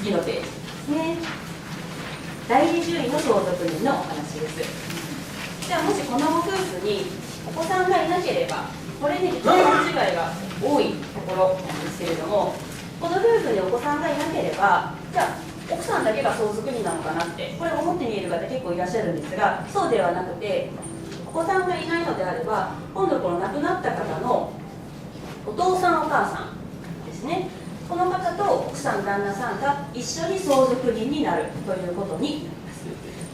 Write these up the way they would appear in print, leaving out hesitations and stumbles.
次のページですね。第二順位の相続人のお話です。じゃあもしこのご夫婦にお子さんがいなければ、これね、実は勘違いが多いところなんですけれども、この夫婦にお子さんがいなければ、じゃあ奥さんだけが相続人なのかなって、これ思って見える方結構いらっしゃるんですが、そうではなくて、お子さんがいないのであれば、今度この亡くなった方のお父さんお母さんですね、この方と奥さん旦那さんが一緒に相続人になるということに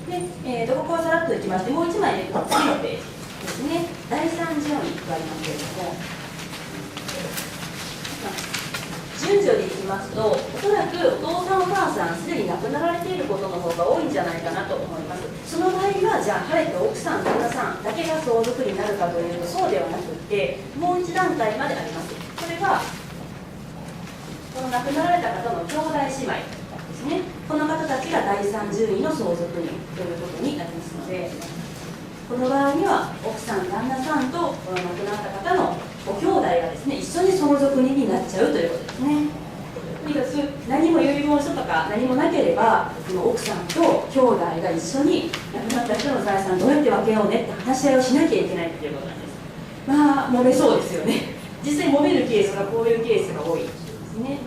なります。で、ここはさらっといきまして、もう1枚で次のページですね。第3順位がありますけれども、順序でいきますと、おそらくお父さんお母さんすでに亡くなられていることの方が多いんじゃないかなと思います。その場合は、じゃあ晴れて奥さん旦那さんだけが相続になるかというとそうではなくて、もう一段階まであります。それがこの亡くなられた方の兄弟姉妹ですね。この方たちが第3順位の相続人ということになりますので、この場合には奥さん旦那さんとこの亡くなった方のご兄弟がですね、一緒に相続人になっちゃうということですね。とにかく何も遺言書とか何もなければ、この奥さんと兄弟が一緒に亡くなった人の財産どうやって分けようねって話し合いをしなきゃいけないということなんです。まあ揉めそうですよね。実際揉めるケースがこういうケースが多いですね。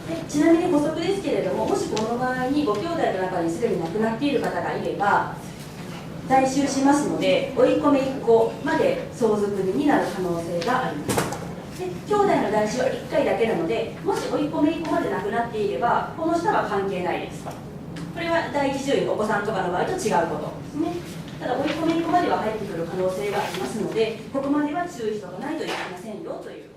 でちなみに補足ですけれども、もしこの場合にご兄弟の中にすでに亡くなっている方がいれば代収しますので、甥っ子姪っ子まで相続人になる可能性があります。で兄弟の代収は1回だけなので、もし甥っ子姪っ子まで亡くなっていればこの下は関係ないです。これは第一順位お子さんとかの場合と違うことですね。ただ甥っ子姪っ子までは入ってくる可能性がありますので、ここまでは注意しておかないといけませんよという